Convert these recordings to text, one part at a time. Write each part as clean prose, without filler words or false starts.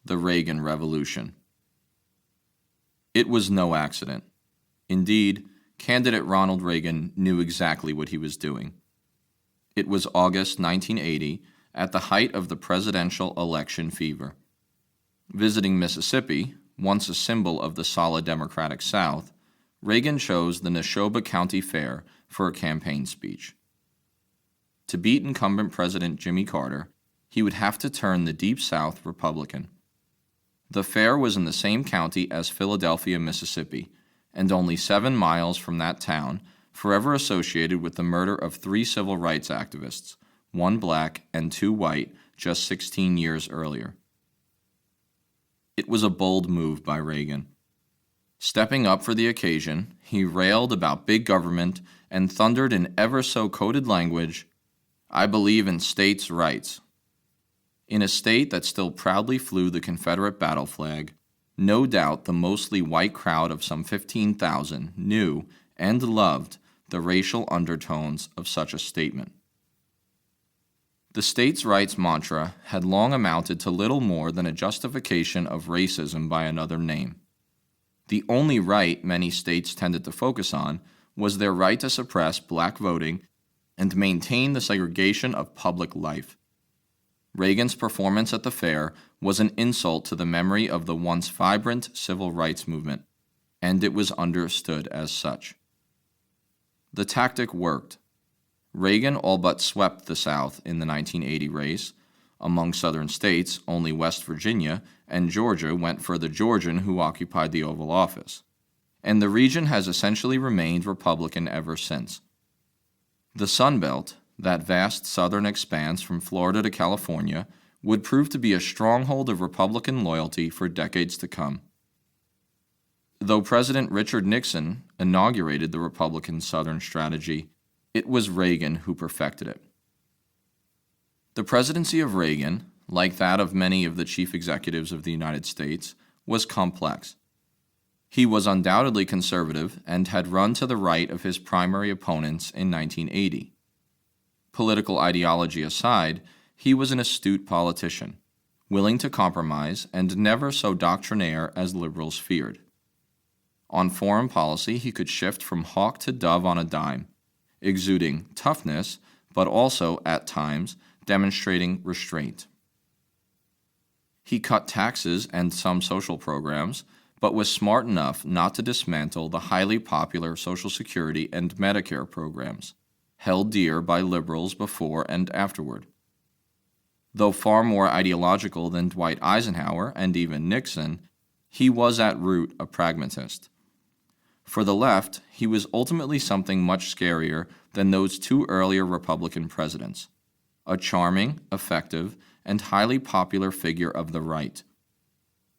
the Reagan Revolution. It was no accident. Indeed, candidate Ronald Reagan knew exactly what he was doing. It was August 1980, at the height of the presidential election fever. Visiting Mississippi, once a symbol of the solid Democratic South, Reagan chose the Neshoba County Fair for a campaign speech. To beat incumbent President Jimmy Carter, he would have to turn the Deep South Republican. The fair was in the same county as Philadelphia, Mississippi, and only 7 miles from that town, forever associated with the murder of 3 civil rights activists, 1 black and 2 white, just 16 years earlier. It was a bold move by Reagan. Stepping up for the occasion, he railed about big government and thundered in ever-so-coded language, "I believe in states' rights." In a state that still proudly flew the Confederate battle flag, no doubt the mostly white crowd of some 15,000 knew and loved the racial undertones of such a statement. The states' rights mantra had long amounted to little more than a justification of racism by another name. The only right many states tended to focus on was their right to suppress black voting and maintain the segregation of public life. Reagan's performance at the fair was an insult to the memory of the once vibrant civil rights movement, and it was understood as such. The tactic worked. Reagan all but swept the South in the 1980 race. Among Southern states, only West Virginia and Georgia went for the Georgian who occupied the Oval Office, and the region has essentially remained Republican ever since. The Sun Belt, that vast southern expanse from Florida to California, would prove to be a stronghold of Republican loyalty for decades to come. Though President Richard Nixon inaugurated the Republican Southern strategy, it was Reagan who perfected it. The presidency of Reagan, like that of many of the chief executives of the United States, was complex. He was undoubtedly conservative and had run to the right of his primary opponents in 1980. Political ideology aside, he was an astute politician, willing to compromise and never so doctrinaire as liberals feared. On foreign policy, he could shift from hawk to dove on a dime, exuding toughness, but also, at times, demonstrating restraint. He cut taxes and some social programs, but was smart enough not to dismantle the highly popular Social Security and Medicare programs, held dear by liberals before and afterward. Though far more ideological than Dwight Eisenhower and even Nixon, he was at root a pragmatist. For the left, he was ultimately something much scarier than those 2 earlier Republican presidents, a charming, effective, and highly popular figure of the right.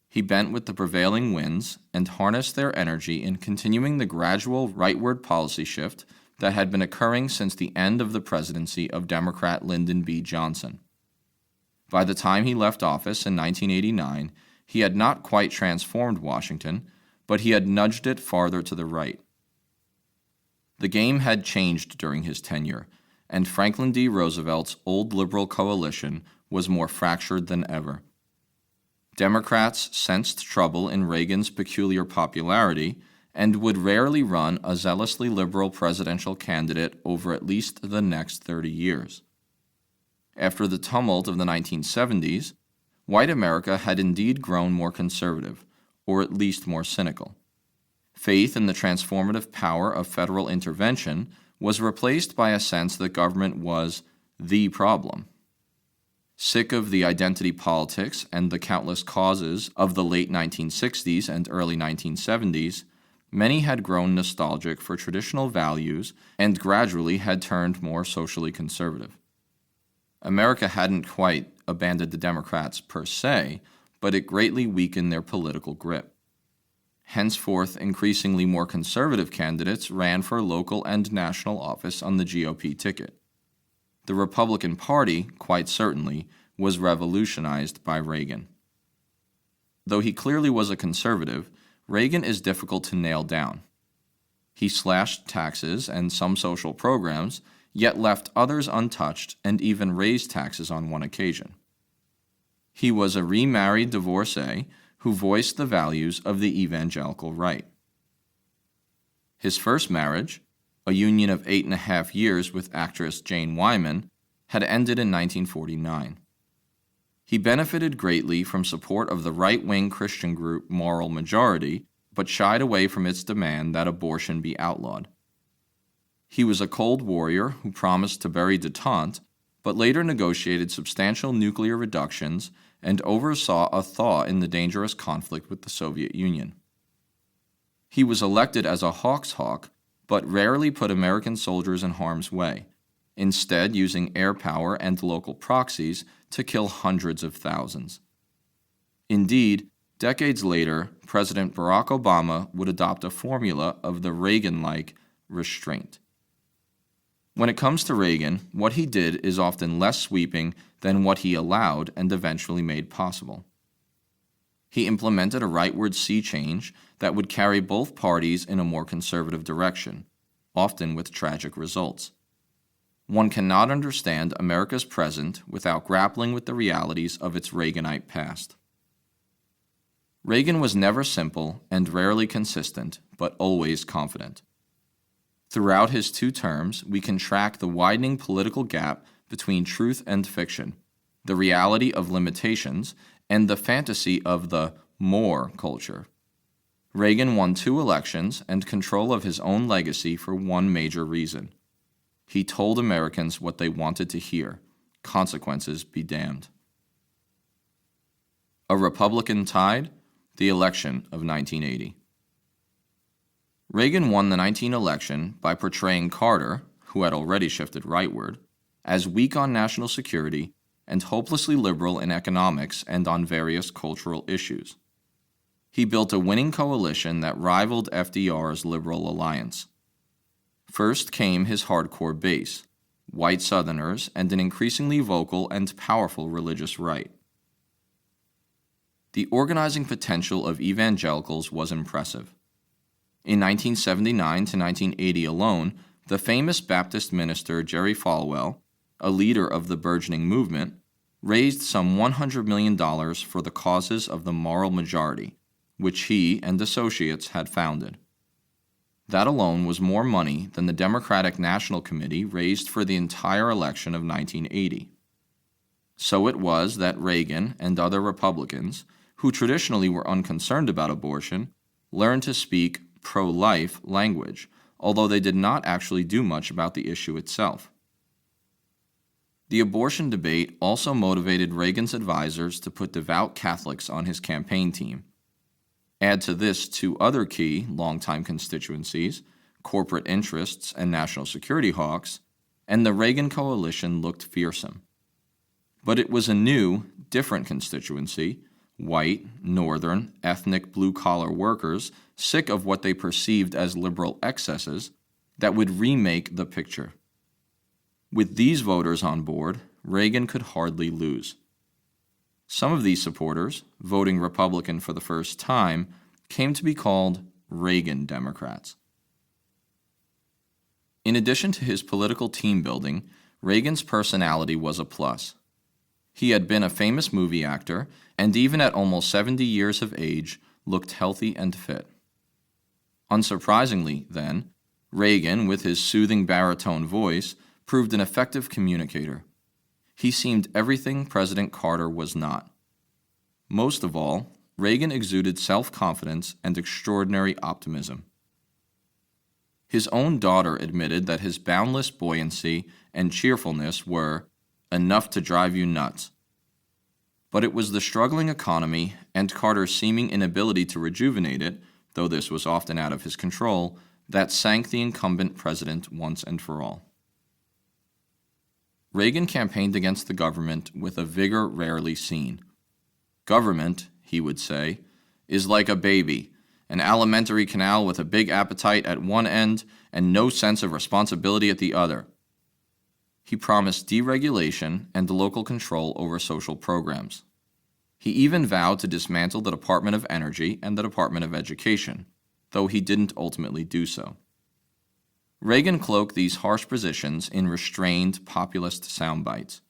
He bent with the prevailing winds and harnessed their energy in continuing the gradual rightward policy shift that had been occurring since the end of the presidency of Democrat Lyndon B. Johnson. By the time he left office in 1989, he had not quite transformed Washington, but he had nudged it farther to the right. The game had changed during his tenure, and Franklin D. Roosevelt's old liberal coalition was more fractured than ever. Democrats sensed trouble in Reagan's peculiar popularity and would rarely run a zealously liberal presidential candidate over at least the next 30 years. After the tumult of the 1970s, white America had indeed grown more conservative, or at least more cynical. Faith in the transformative power of federal intervention was replaced by a sense that government was the problem. Sick of the identity politics and the countless causes of the late 1960s and early 1970s, many had grown nostalgic for traditional values and gradually had turned more socially conservative. America hadn't quite abandoned the Democrats per se, but it greatly weakened their political grip. Henceforth, increasingly more conservative candidates ran for local and national office on the GOP ticket. The Republican Party, quite certainly, was revolutionized by Reagan. Though he clearly was a conservative, Reagan is difficult to nail down. He slashed taxes and some social programs, yet left others untouched and even raised taxes on one occasion. He was a remarried divorcee who voiced the values of the evangelical right. His first marriage, a union of 8.5 years with actress Jane Wyman, had ended in 1949. He benefited greatly from support of the right-wing Christian group Moral Majority, but shied away from its demand that abortion be outlawed. He was a cold warrior who promised to bury détente, but later negotiated substantial nuclear reductions and oversaw a thaw in the dangerous conflict with the Soviet Union. He was elected as a Hawk's hawk, but rarely put American soldiers in harm's way, instead using air power and local proxies to kill hundreds of thousands. Indeed, decades later, President Barack Obama would adopt a formula of the Reagan-like restraint. When it comes to Reagan, what he did is often less sweeping than what he allowed and eventually made possible. He implemented a rightward sea change that would carry both parties in a more conservative direction, often with tragic results. One cannot understand America's present without grappling with the realities of its Reaganite past. Reagan was never simple and rarely consistent, but always confident. Throughout his 2 terms, we can track the widening political gap between truth and fiction, the reality of limitations, and the fantasy of the more culture. Reagan won 2 elections and control of his own legacy for one major reason. He told Americans what they wanted to hear. Consequences be damned. A Republican tide, the election of 1980. Reagan won the 19 election by portraying Carter, who had already shifted rightward, as weak on national security and hopelessly liberal in economics and on various cultural issues. He built a winning coalition that rivaled FDR's Liberal Alliance. First came his hardcore base, white Southerners and an increasingly vocal and powerful religious right. The organizing potential of evangelicals was impressive. In 1979 to 1980 alone, the famous Baptist minister Jerry Falwell, a leader of the burgeoning movement, raised some $100 million for the causes of the Moral Majority, which he and associates had founded. That alone was more money than the Democratic National Committee raised for the entire election of 1980. So it was that Reagan and other Republicans, who traditionally were unconcerned about abortion, learned to speak pro-life language, although they did not actually do much about the issue itself. The abortion debate also motivated Reagan's advisors to put devout Catholics on his campaign team. Add to this 2 other key, longtime constituencies, corporate interests and national security hawks, and the Reagan coalition looked fearsome. But it was a new, different constituency, white, northern, ethnic blue-collar workers sick of what they perceived as liberal excesses, that would remake the picture. With these voters on board, Reagan could hardly lose. Some of these supporters, voting Republican for the first time, came to be called Reagan Democrats. In addition to his political team building, Reagan's personality was a plus. He had been a famous movie actor, and even at almost 70 years of age, looked healthy and fit. Unsurprisingly, then, Reagan, with his soothing baritone voice, proved an effective communicator. He seemed everything President Carter was not. Most of all, Reagan exuded self-confidence and extraordinary optimism. His own daughter admitted that his boundless buoyancy and cheerfulness were enough to drive you nuts. But it was the struggling economy and Carter's seeming inability to rejuvenate it, though this was often out of his control, that sank the incumbent president once and for all. Reagan campaigned against the government with a vigor rarely seen. Government, he would say, is like a baby, an alimentary canal with a big appetite at one end and no sense of responsibility at the other. He promised deregulation and local control over social programs. He even vowed to dismantle the Department of Energy and the Department of Education, though he didn't ultimately do so. Reagan cloaked these harsh positions in restrained populist sound bites.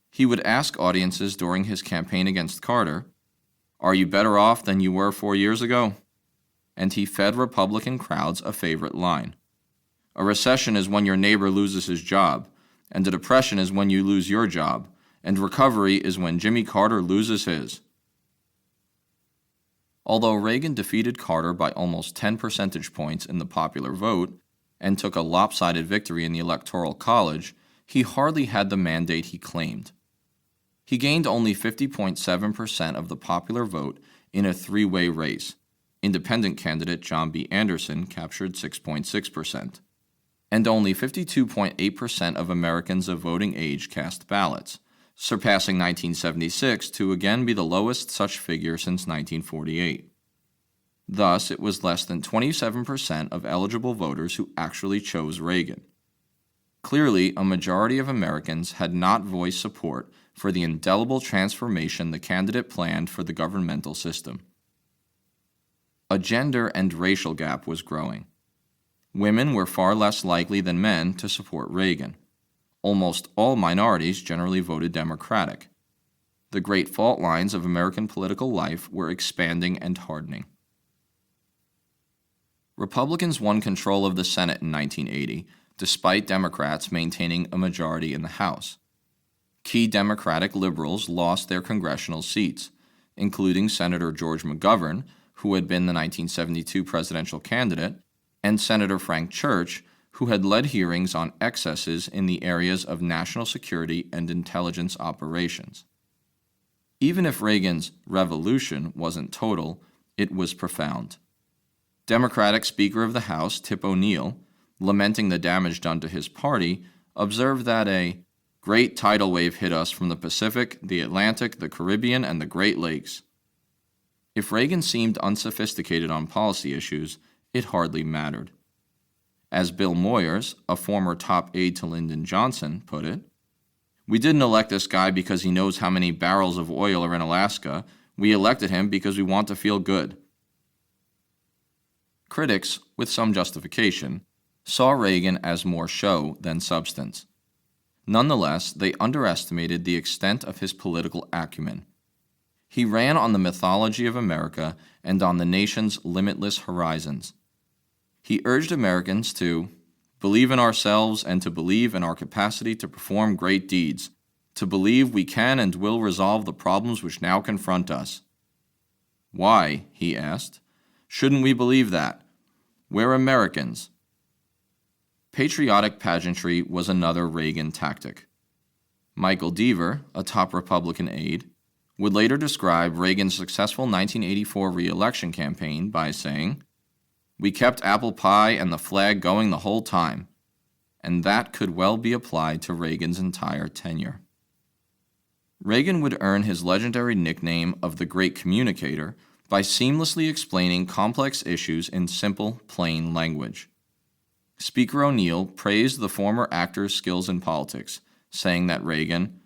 He would ask audiences during his campaign against Carter, "Are you better off than you were 4 years ago?" And he fed Republican crowds a favorite line: "A recession is when your neighbor loses his job, and a depression is when you lose your job, and recovery is when Jimmy Carter loses his." Although Reagan defeated Carter by almost 10 percentage points in the popular vote and took a lopsided victory in the Electoral College, he hardly had the mandate he claimed. He gained only 50.7% of the popular vote in a three-way race. Independent candidate John B. Anderson captured 6.6%, and only 52.8% of Americans of voting age cast ballots, surpassing 1976 to again be the lowest such figure since 1948. Thus, it was less than 27% of eligible voters who actually chose Reagan. Clearly, a majority of Americans had not voiced support for the indelible transformation the candidate planned for the governmental system. A gender and racial gap was growing. Women were far less likely than men to support Reagan. Almost all minorities generally voted Democratic. The great fault lines of American political life were expanding and hardening. Republicans won control of the Senate in 1980, despite Democrats maintaining a majority in the House. Key Democratic liberals lost their congressional seats, including Senator George McGovern, who had been the 1972 presidential candidate, and Senator Frank Church, who had led hearings on excesses in the areas of national security and intelligence operations. Even if Reagan's revolution wasn't total, it was profound. Democratic Speaker of the House Tip O'Neill, lamenting the damage done to his party, observed that a great tidal wave hit us from the Pacific, the Atlantic, the Caribbean, and the Great Lakes. If Reagan seemed unsophisticated on policy issues, it hardly mattered. As Bill Moyers, a former top aide to Lyndon Johnson, put it, "We didn't elect this guy because he knows how many barrels of oil are in Alaska. We elected him because we want to feel good." Critics, with some justification, saw Reagan as more show than substance. Nonetheless, they underestimated the extent of his political acumen. He ran on the mythology of America and on the nation's limitless horizons. He urged Americans to believe in ourselves and to believe in our capacity to perform great deeds, to believe we can and will resolve the problems which now confront us. Why, he asked, shouldn't we believe that? We're Americans. Patriotic pageantry was another Reagan tactic. Michael Deaver, a top Republican aide, would later describe Reagan's successful 1984 re-election campaign by saying, "We kept apple pie and the flag going the whole time," and that could well be applied to Reagan's entire tenure. Reagan would earn his legendary nickname of the Great Communicator by seamlessly explaining complex issues in simple, plain language. Speaker O'Neill praised the former actor's skills in politics, saying that Reagan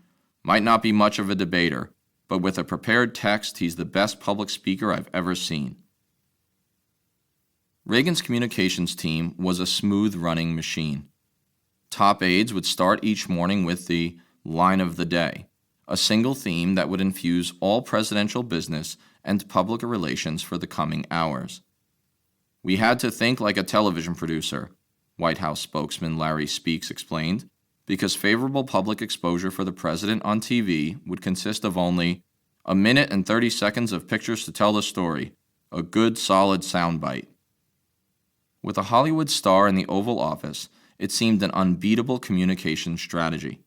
might not be much of a debater, but with a prepared text, he's the best public speaker I've ever seen. Reagan's communications team was a smooth-running machine. Top aides would start each morning with the line of the day, a single theme that would infuse all presidential business and public relations for the coming hours. "We had to think like a television producer," White House spokesman Larry Speakes explained, because favorable public exposure for the president on TV would consist of only a minute and 30 seconds of pictures to tell the story, a good, solid soundbite. With a Hollywood star in the Oval Office, it seemed an unbeatable communication strategy.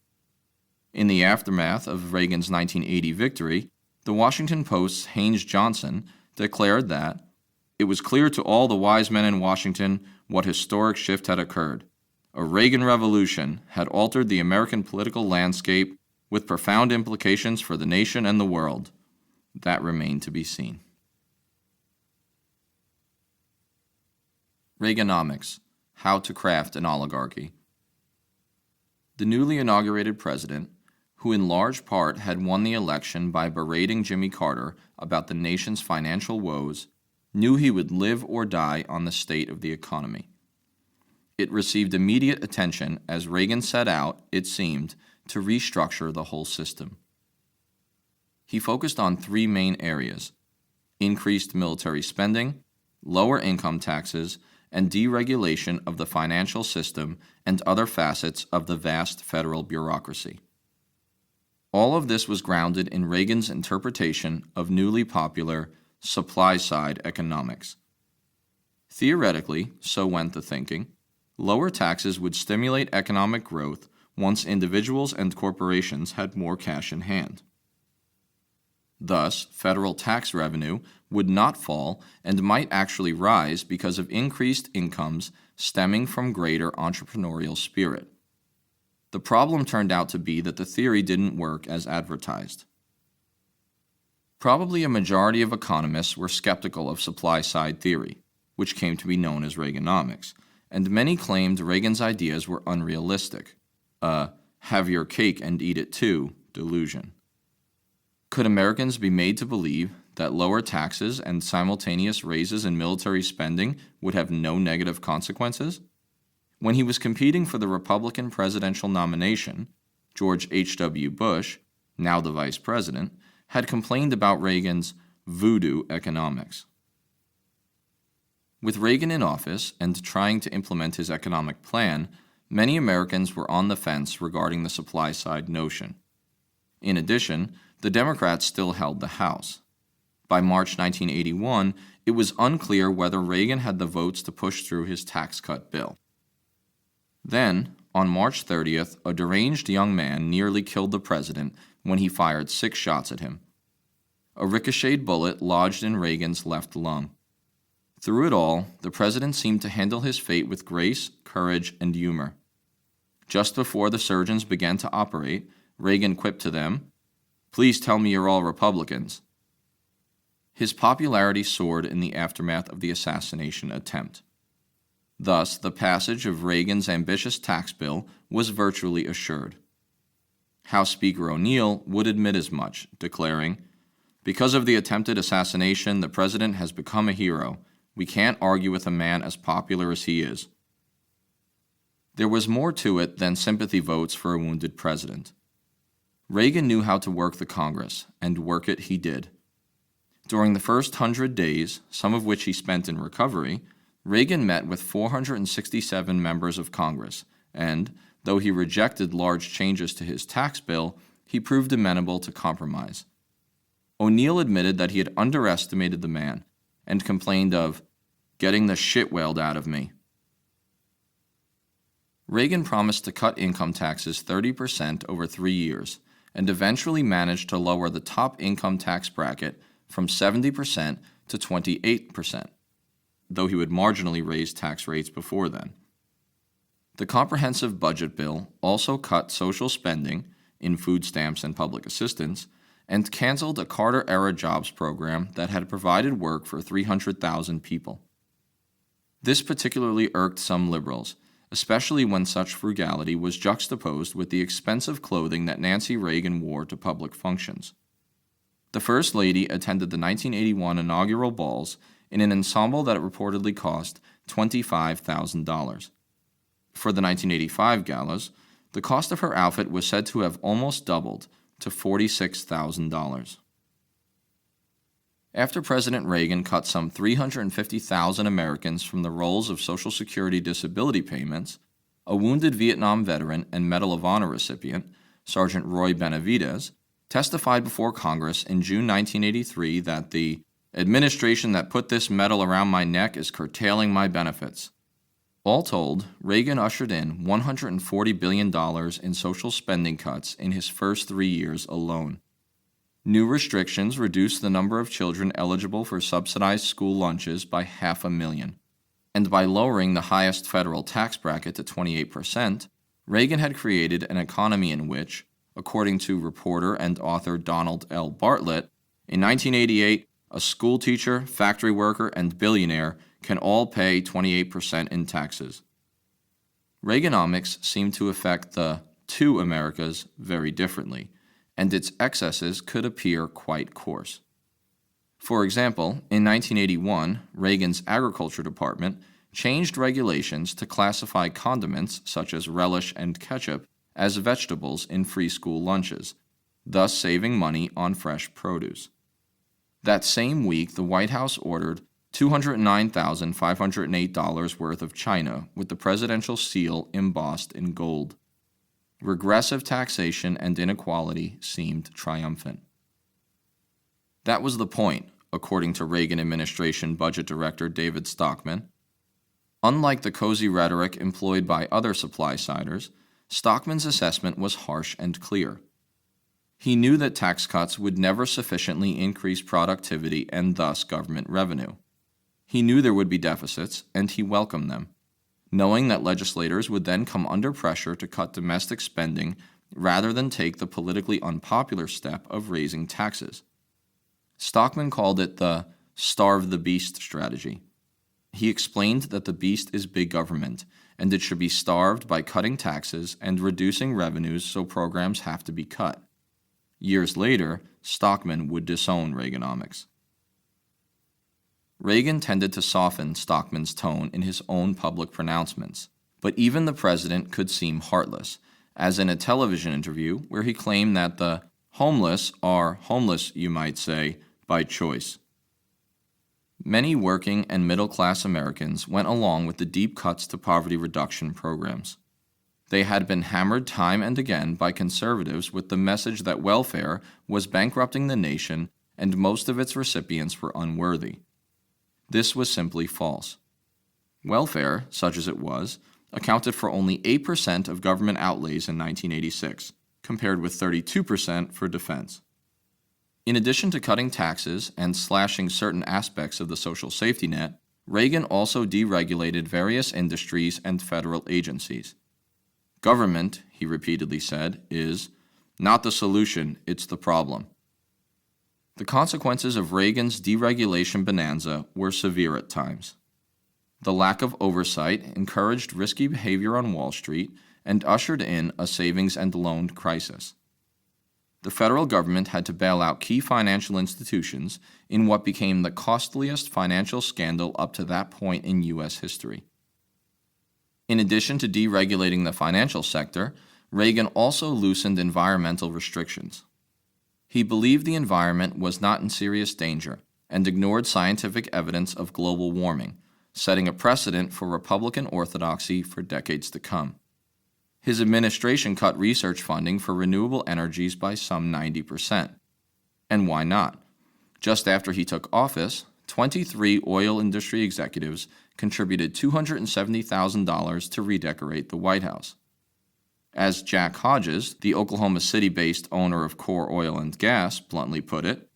In the aftermath of Reagan's 1980 victory, the Washington Post's Haynes Johnson declared that it was clear to all the wise men in Washington what historic shift had occurred. A Reagan revolution had altered the American political landscape with profound implications for the nation and the world. That remained to be seen. Reaganomics: How to Craft an Oligarchy. The newly inaugurated president, who in large part had won the election by berating Jimmy Carter about the nation's financial woes, knew he would live or die on the state of the economy. It received immediate attention as Reagan set out, it seemed, to restructure the whole system. He focused on three main areas: increased military spending, lower income taxes, and deregulation of the financial system and other facets of the vast federal bureaucracy. All of this was grounded in Reagan's interpretation of newly popular supply-side economics. Theoretically, so went the thinking, lower taxes would stimulate economic growth once individuals and corporations had more cash in hand. Thus, federal tax revenue would not fall and might actually rise because of increased incomes stemming from greater entrepreneurial spirit. The problem turned out to be that the theory didn't work as advertised. Probably a majority of economists were skeptical of supply-side theory, which came to be known as Reaganomics, and many claimed Reagan's ideas were unrealistic, a have your cake and eat it too delusion. Could Americans be made to believe that lower taxes and simultaneous raises in military spending would have no negative consequences? When he was competing for the Republican presidential nomination, George H.W. Bush, now the vice president, had complained about Reagan's voodoo economics. With Reagan in office and trying to implement his economic plan, many Americans were on the fence regarding the supply-side notion. In addition, the Democrats still held the House. By March 1981, it was unclear whether Reagan had the votes to push through his tax cut bill. Then, on March 30th, a deranged young man nearly killed the president when he fired 6 shots at him. A ricocheted bullet lodged in Reagan's left lung. Through it all, the president seemed to handle his fate with grace, courage, and humor. Just before the surgeons began to operate, Reagan quipped to them, "Please tell me you're all Republicans." His popularity soared in the aftermath of the assassination attempt. Thus, the passage of Reagan's ambitious tax bill was virtually assured. House Speaker O'Neill would admit as much, declaring, "Because of the attempted assassination, the president has become a hero. We can't argue with a man as popular as he is." There was more to it than sympathy votes for a wounded president. Reagan knew how to work the Congress, and work it he did. During the first 100 days, some of which he spent in recovery, Reagan met with 467 members of Congress, and, though he rejected large changes to his tax bill, he proved amenable to compromise. O'Neill admitted that he had underestimated the man, and complained of getting the shit whaled out of me. Reagan promised to cut income taxes 30% over 3 years, and eventually managed to lower the top income tax bracket from 70% to 28%, though he would marginally raise tax rates before then. The comprehensive budget bill also cut social spending in food stamps and public assistance, and canceled a Carter-era jobs program that had provided work for 300,000 people. This particularly irked some liberals, especially when such frugality was juxtaposed with the expensive clothing that Nancy Reagan wore to public functions. The First Lady attended the 1981 inaugural balls in an ensemble that reportedly cost $25,000. For the 1985 galas, the cost of her outfit was said to have almost doubled to $46,000. After President Reagan cut some 350,000 Americans from the rolls of Social Security disability payments, a wounded Vietnam veteran and Medal of Honor recipient, Sergeant Roy Benavidez, testified before Congress in June 1983 that the administration that put this medal around my neck is curtailing my benefits. All told, Reagan ushered in $140 billion in social spending cuts in his first 3 years alone. New restrictions reduced the number of children eligible for subsidized school lunches by 500,000. And by lowering the highest federal tax bracket to 28%, Reagan had created an economy in which, according to reporter and author Donald L. Bartlett, in 1988, a school teacher, factory worker, and billionaire can all pay 28% in taxes. Reaganomics seemed to affect the two Americas very differently, and its excesses could appear quite coarse. For example, in 1981, Reagan's Agriculture Department changed regulations to classify condiments such as relish and ketchup as vegetables in free school lunches, thus saving money on fresh produce. That same week, the White House ordered $209,508 worth of china with the presidential seal embossed in gold. Regressive taxation and inequality seemed triumphant. That was the point, according to Reagan administration Budget Director David Stockman. Unlike the cozy rhetoric employed by other supply-siders, Stockman's assessment was harsh and clear. He knew that tax cuts would never sufficiently increase productivity and thus government revenue. He knew there would be deficits, and he welcomed them, knowing that legislators would then come under pressure to cut domestic spending rather than take the politically unpopular step of raising taxes. Stockman called it the starve the beast strategy. He explained that the beast is big government, and it should be starved by cutting taxes and reducing revenues so programs have to be cut. Years later, Stockman would disown Reaganomics. Reagan tended to soften Stockman's tone in his own public pronouncements, but even the president could seem heartless, as in a television interview where he claimed that the homeless are homeless, you might say, by choice. Many working and middle-class Americans went along with the deep cuts to poverty reduction programs. They had been hammered time and again by conservatives with the message that welfare was bankrupting the nation and most of its recipients were unworthy. This was simply false. Welfare, such as it was, accounted for only 8% of government outlays in 1986, compared with 32% for defense. In addition to cutting taxes and slashing certain aspects of the social safety net, Reagan also deregulated various industries and federal agencies. Government, he repeatedly said, is not the solution, it's the problem. The consequences of Reagan's deregulation bonanza were severe at times. The lack of oversight encouraged risky behavior on Wall Street and ushered in a savings and loan crisis. The federal government had to bail out key financial institutions in what became the costliest financial scandal up to that point in U.S. history. In addition to deregulating the financial sector, Reagan also loosened environmental restrictions. He believed the environment was not in serious danger and ignored scientific evidence of global warming, setting a precedent for Republican orthodoxy for decades to come. His administration cut research funding for renewable energies by some 90%. And why not? Just after he took office, 23 oil industry executives contributed $270,000 to redecorate the White House. As Jack Hodges, the Oklahoma City-based owner of Core Oil and Gas, bluntly put it,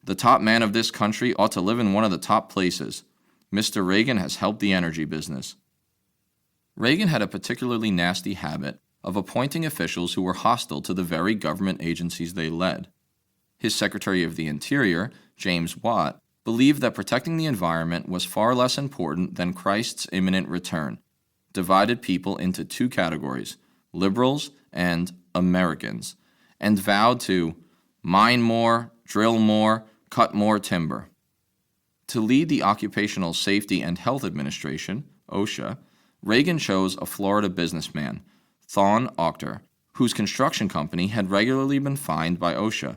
"The top man of this country ought to live in one of the top places. Mr. Reagan has helped the energy business." Reagan had a particularly nasty habit of appointing officials who were hostile to the very government agencies they led. His Secretary of the Interior, James Watt, believed that protecting the environment was far less important than Christ's imminent return, divided people into two categories, liberals and Americans, and vowed to mine more, drill more, cut more timber. To lead the Occupational Safety and Health Administration, OSHA, Reagan chose a Florida businessman, Thon Octor, whose construction company had regularly been fined by OSHA.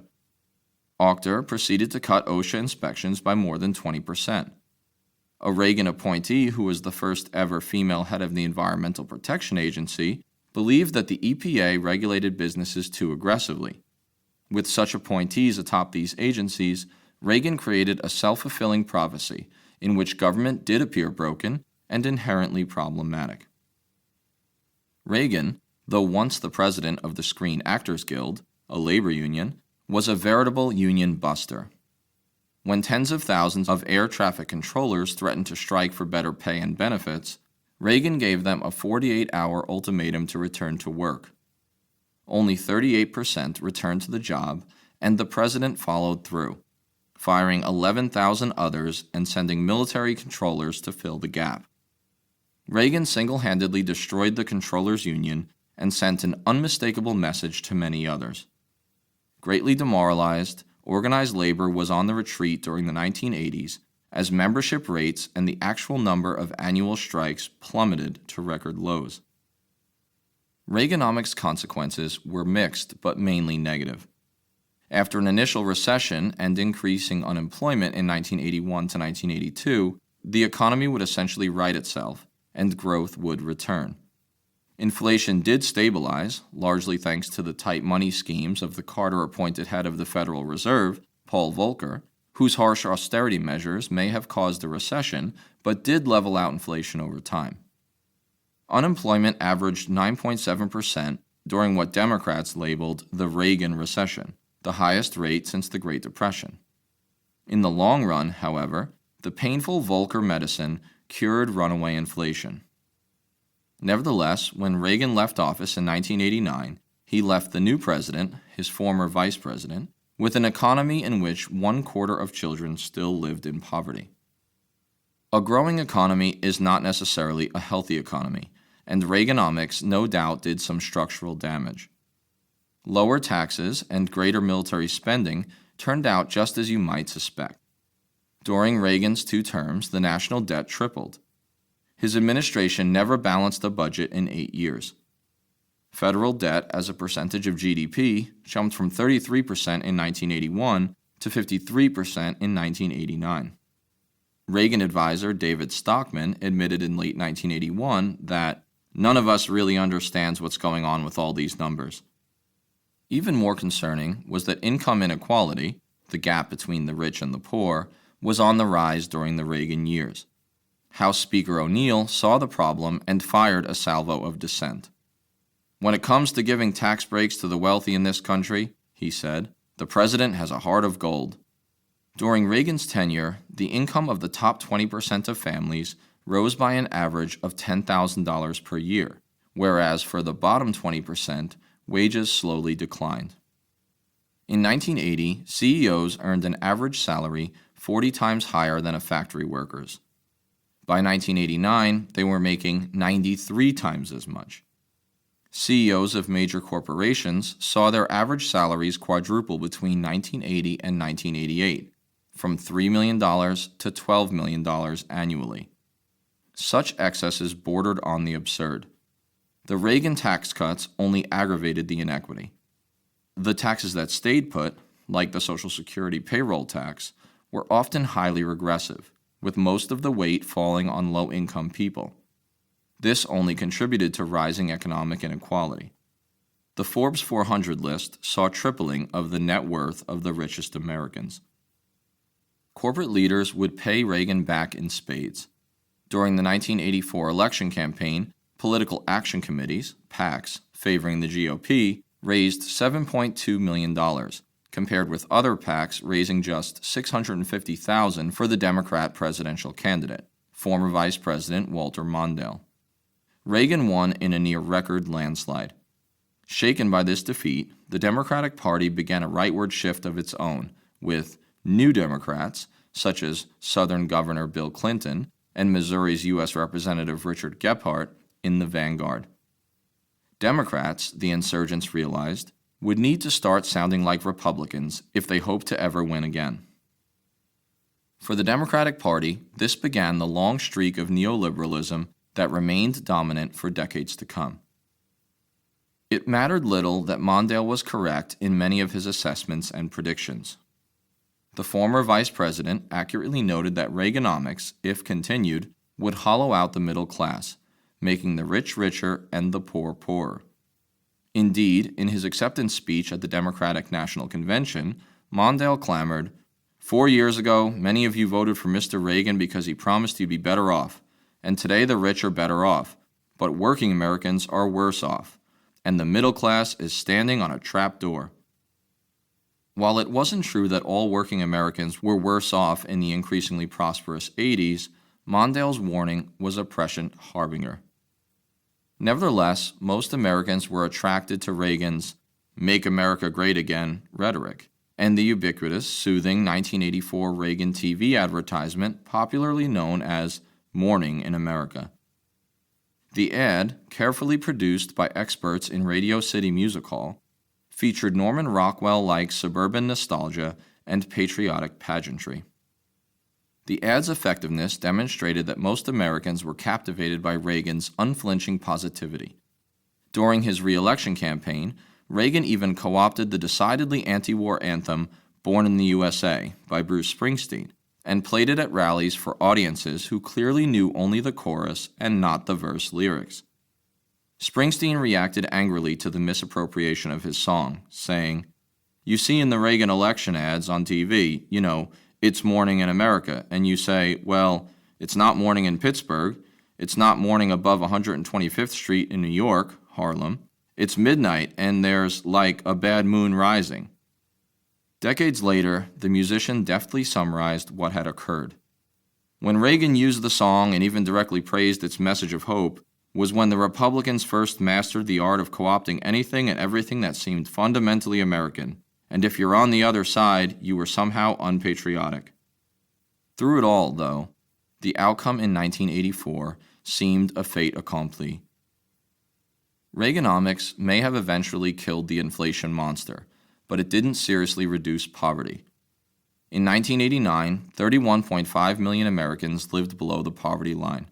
Octor proceeded to cut OSHA inspections by more than 20%. A Reagan appointee who was the first ever female head of the Environmental Protection Agency believed that the EPA regulated businesses too aggressively. With such appointees atop these agencies, Reagan created a self-fulfilling prophecy in which government did appear broken and inherently problematic. Reagan, though once the president of the Screen Actors Guild, a labor union, was a veritable union buster. When tens of thousands of air traffic controllers threatened to strike for better pay and benefits, Reagan gave them a 48-hour ultimatum to return to work. Only 38% returned to the job, and the president followed through, firing 11,000 others and sending military controllers to fill the gap. Reagan single-handedly destroyed the controllers' union and sent an unmistakable message to many others. Greatly demoralized, organized labor was on the retreat during the 1980s as membership rates and the actual number of annual strikes plummeted to record lows. Reaganomics' consequences were mixed but mainly negative. After an initial recession and increasing unemployment in 1981 to 1982, the economy would essentially right itself, and growth would return. Inflation did stabilize, largely thanks to the tight money schemes of the Carter-appointed head of the Federal Reserve, Paul Volcker, whose harsh austerity measures may have caused a recession, but did level out inflation over time. Unemployment averaged 9.7% during what Democrats labeled the Reagan recession, the highest rate since the Great Depression. In the long run, however, the painful Volcker medicine cured runaway inflation. Nevertheless, when Reagan left office in 1989, he left the new president, his former vice president, with an economy in which 1/4 of children still lived in poverty. A growing economy is not necessarily a healthy economy, and Reaganomics no doubt did some structural damage. Lower taxes and greater military spending turned out just as you might suspect. During Reagan's 2 terms, the national debt tripled. His administration never balanced a budget in 8 years. Federal debt as a percentage of GDP jumped from 33% in 1981 to 53% in 1989. Reagan advisor David Stockman admitted in late 1981 that none of us really understands what's going on with all these numbers. Even more concerning was that income inequality, the gap between the rich and the poor, was on the rise during the Reagan years. House Speaker O'Neill saw the problem and fired a salvo of dissent. "When it comes to giving tax breaks to the wealthy in this country," he said, "the president has a heart of gold." During Reagan's tenure, the income of the top 20% of families rose by an average of $10,000 per year, whereas for the bottom 20%, wages slowly declined. In 1980, CEOs earned an average salary 40 times higher than a factory worker's. By 1989, they were making 93 times as much. CEOs of major corporations saw their average salaries quadruple between 1980 and 1988, from $3 million to $12 million annually. Such excesses bordered on the absurd. The Reagan tax cuts only aggravated the inequity. The taxes that stayed put, like the Social Security payroll tax, were often highly regressive, with most of the weight falling on low-income people. This only contributed to rising economic inequality. The Forbes 400 list saw tripling of the net worth of the richest Americans. Corporate leaders would pay Reagan back in spades. During the 1984 election campaign, political action committees, PACs, favoring the GOP, raised $7.2 million, compared with other PACs raising just $650,000 for the Democrat presidential candidate, former Vice President Walter Mondale. Reagan won in a near-record landslide. Shaken by this defeat, the Democratic Party began a rightward shift of its own, with new Democrats, such as Southern Governor Bill Clinton and Missouri's U.S. Representative Richard Gephardt, in the vanguard. Democrats, the insurgents realized, would need to start sounding like Republicans if they hoped to ever win again. For the Democratic Party, this began the long streak of neoliberalism that remained dominant for decades to come. It mattered little that Mondale was correct in many of his assessments and predictions. The former vice president accurately noted that Reaganomics, if continued, would hollow out the middle class, making the rich richer and the poor poorer. Indeed, in his acceptance speech at the Democratic National Convention, Mondale clamored, "4 years ago, many of you voted for Mr. Reagan because he promised you'd be better off, and today the rich are better off, but working Americans are worse off, and the middle class is standing on a trap door." While it wasn't true that all working Americans were worse off in the increasingly prosperous 80s, Mondale's warning was a prescient harbinger. Nevertheless, most Americans were attracted to Reagan's "Make America Great Again" rhetoric, and the ubiquitous, soothing 1984 Reagan TV advertisement popularly known as Morning in America. The ad, carefully produced by experts in Radio City Music Hall, featured Norman Rockwell-like suburban nostalgia and patriotic pageantry. The ad's effectiveness demonstrated that most Americans were captivated by Reagan's unflinching positivity. During his re-election campaign, Reagan even co-opted the decidedly anti-war anthem Born in the USA by Bruce Springsteen and played it at rallies for audiences who clearly knew only the chorus and not the verse lyrics. Springsteen reacted angrily to the misappropriation of his song, saying, "You see in the Reagan election ads on TV, it's morning in America, and you say, well, it's not morning in Pittsburgh, it's not morning above 125th Street in New York, Harlem, it's midnight and there's like a bad moon rising." Decades later, the musician deftly summarized what had occurred. When Reagan used the song and even directly praised its message of hope was when the Republicans first mastered the art of co-opting anything and everything that seemed fundamentally American, and if you're on the other side, you were somehow unpatriotic. Through it all, though, the outcome in 1984 seemed a fait accompli. Reaganomics may have eventually killed the inflation monster, but it didn't seriously reduce poverty. In 1989, 31.5 million Americans lived below the poverty line.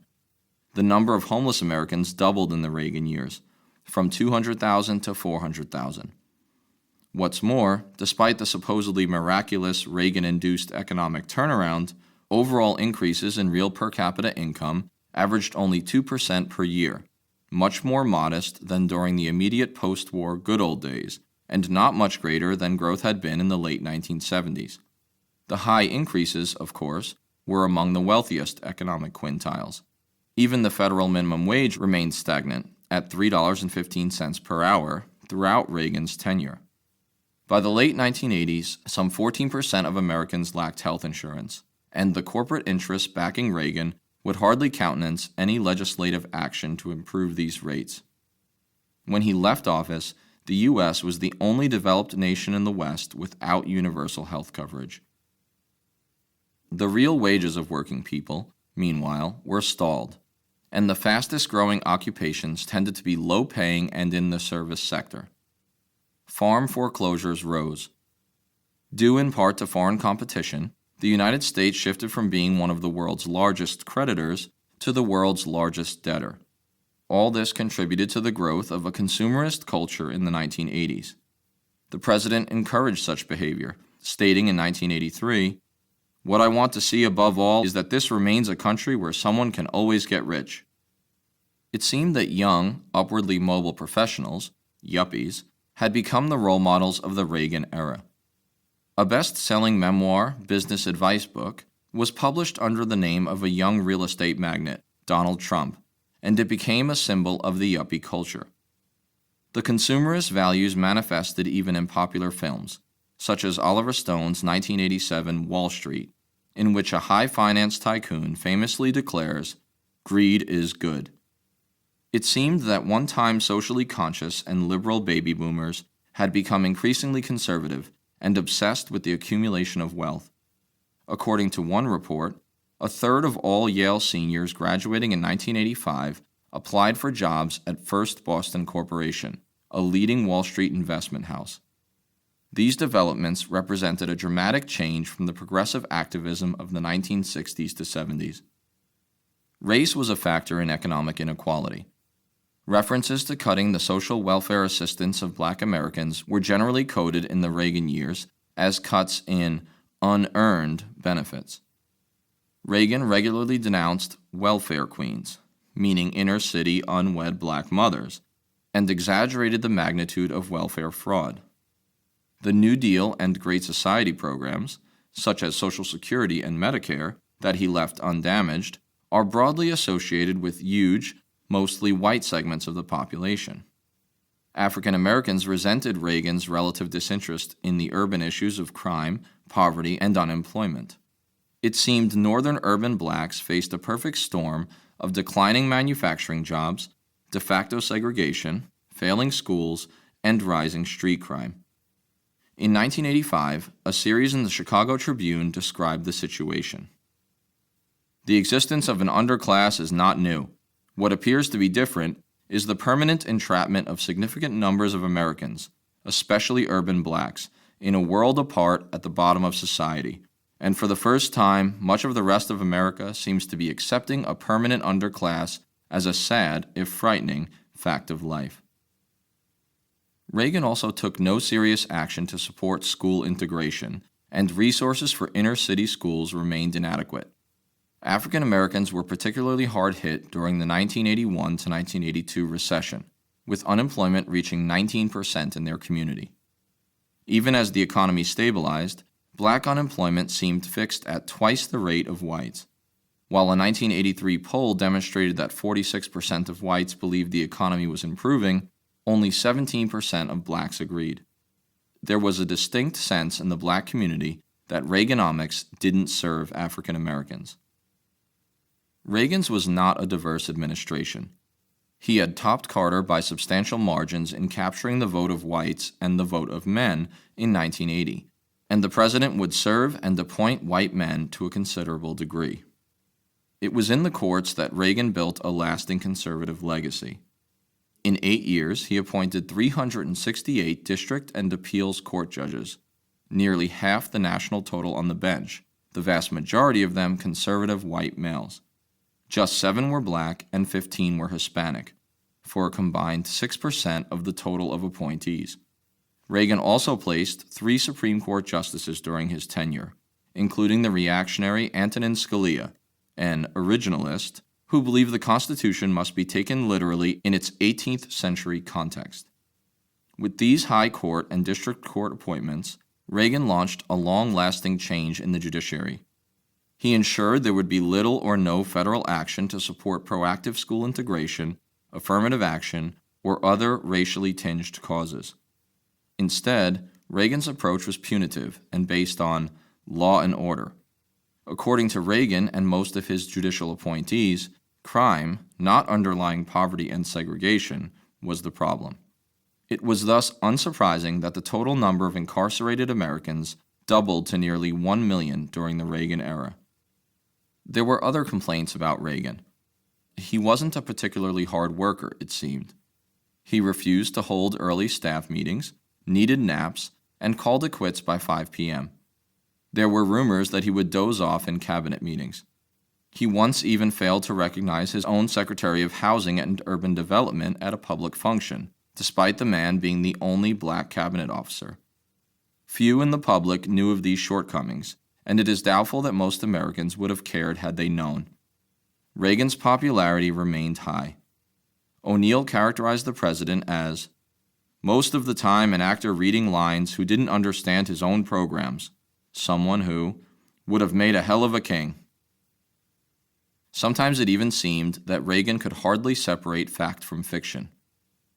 The number of homeless Americans doubled in the Reagan years, from 200,000 to 400,000. What's more, despite the supposedly miraculous Reagan-induced economic turnaround, overall increases in real per capita income averaged only 2% per year, much more modest than during the immediate post-war good old days, and not much greater than growth had been in the late 1970s. The high increases, of course, were among the wealthiest economic quintiles. Even the federal minimum wage remained stagnant at $3.15 per hour throughout Reagan's tenure. By the late 1980s, some 14% of Americans lacked health insurance, and the corporate interests backing Reagan would hardly countenance any legislative action to improve these rates. When he left office, the U.S. was the only developed nation in the West without universal health coverage. The real wages of working people, meanwhile, were stalled, and the fastest-growing occupations tended to be low-paying and in the service sector. Farm foreclosures rose. Due in part to foreign competition, the United States shifted from being one of the world's largest creditors to the world's largest debtor. All this contributed to the growth of a consumerist culture in the 1980s. The president encouraged such behavior, stating in 1983, "What I want to see above all is that this remains a country where someone can always get rich." It seemed that young, upwardly mobile professionals, yuppies, had become the role models of the Reagan era. A best-selling memoir, business advice book, was published under the name of a young real estate magnate, Donald Trump, and it became a symbol of the yuppie culture. The consumerist values manifested even in popular films, such as Oliver Stone's 1987 Wall Street, in which a high-finance tycoon famously declares, "Greed is good." It seemed that one-time socially conscious and liberal baby boomers had become increasingly conservative and obsessed with the accumulation of wealth. According to one report, a third of all Yale seniors graduating in 1985 applied for jobs at First Boston Corporation, a leading Wall Street investment house. These developments represented a dramatic change from the progressive activism of the 1960s to 70s. Race was a factor in economic inequality. References to cutting the social welfare assistance of Black Americans were generally coded in the Reagan years as cuts in unearned benefits. Reagan regularly denounced welfare queens, meaning inner-city unwed Black mothers, and exaggerated the magnitude of welfare fraud. The New Deal and Great Society programs, such as Social Security and Medicare, that he left undamaged, are broadly associated with huge, mostly white segments of the population. African Americans resented Reagan's relative disinterest in the urban issues of crime, poverty, and unemployment. It seemed northern urban blacks faced a perfect storm of declining manufacturing jobs, de facto segregation, failing schools, and rising street crime. In 1985, a series in the Chicago Tribune described the situation. "The existence of an underclass is not new. What appears to be different is the permanent entrapment of significant numbers of Americans, especially urban blacks, in a world apart at the bottom of society, and for the first time, much of the rest of America seems to be accepting a permanent underclass as a sad, if frightening, fact of life." Reagan also took no serious action to support school integration, and resources for inner-city schools remained inadequate. African Americans were particularly hard hit during the 1981 to 1982 recession, with unemployment reaching 19% in their community. Even as the economy stabilized, black unemployment seemed fixed at twice the rate of whites. While a 1983 poll demonstrated that 46% of whites believed the economy was improving, only 17% of blacks agreed. There was a distinct sense in the black community that Reaganomics didn't serve African Americans. Reagan's was not a diverse administration. He had topped Carter by substantial margins in capturing the vote of whites and the vote of men in 1980, and the president would serve and appoint white men to a considerable degree. It was in the courts that Reagan built a lasting conservative legacy. In 8 years, he appointed 368 district and appeals court judges, nearly half the national total on the bench, the vast majority of them conservative white males. Just 7 were black and 15 were Hispanic, for a combined 6% of the total of appointees. Reagan also placed 3 Supreme Court justices during his tenure, including the reactionary Antonin Scalia, an originalist who believed the Constitution must be taken literally in its 18th century context. With these high court and district court appointments, Reagan launched a long-lasting change in the judiciary. He ensured there would be little or no federal action to support proactive school integration, affirmative action, or other racially tinged causes. Instead, Reagan's approach was punitive and based on law and order. According to Reagan and most of his judicial appointees, crime, not underlying poverty and segregation, was the problem. It was thus unsurprising that the total number of incarcerated Americans doubled to nearly 1 million during the Reagan era. There were other complaints about Reagan. He wasn't a particularly hard worker, it seemed. He refused to hold early staff meetings, needed naps, and called it quits by 5 p.m. There were rumors that he would doze off in cabinet meetings. He once even failed to recognize his own Secretary of Housing and Urban Development at a public function, despite the man being the only black cabinet officer. Few in the public knew of these shortcomings, and it is doubtful that most Americans would have cared had they known. Reagan's popularity remained high. O'Neill characterized the president as, "most of the time an actor reading lines who didn't understand his own programs, someone who would have made a hell of a king." Sometimes it even seemed that Reagan could hardly separate fact from fiction.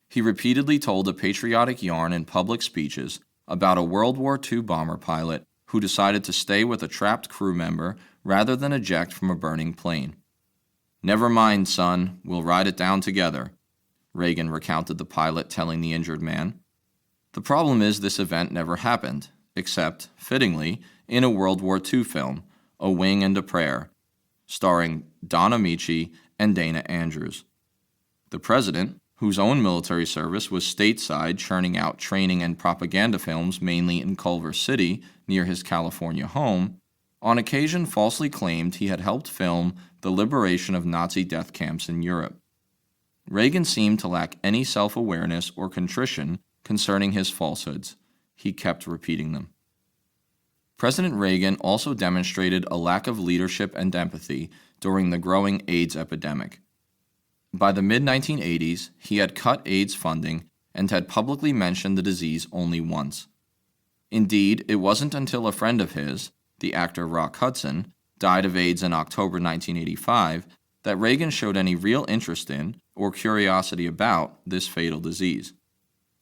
He repeatedly told a patriotic yarn in public speeches about a World War II bomber pilot who decided to stay with a trapped crew member rather than eject from a burning plane. "Never mind, son, we'll ride it down together," Reagan recounted the pilot telling the injured man. The problem is this event never happened, except, fittingly, in a World War II film, A Wing and a Prayer, starring Don Amici and Dana Andrews. The president, whose own military service was stateside churning out training and propaganda films mainly in Culver City, near his California home, on occasion falsely claimed he had helped film the liberation of Nazi death camps in Europe. Reagan seemed to lack any self-awareness or contrition concerning his falsehoods. He kept repeating them. President Reagan also demonstrated a lack of leadership and empathy during the growing AIDS epidemic. By the mid-1980s, he had cut AIDS funding and had publicly mentioned the disease only once. Indeed, it wasn't until a friend of his, the actor Rock Hudson, died of AIDS in October 1985 that Reagan showed any real interest in or curiosity about this fatal disease.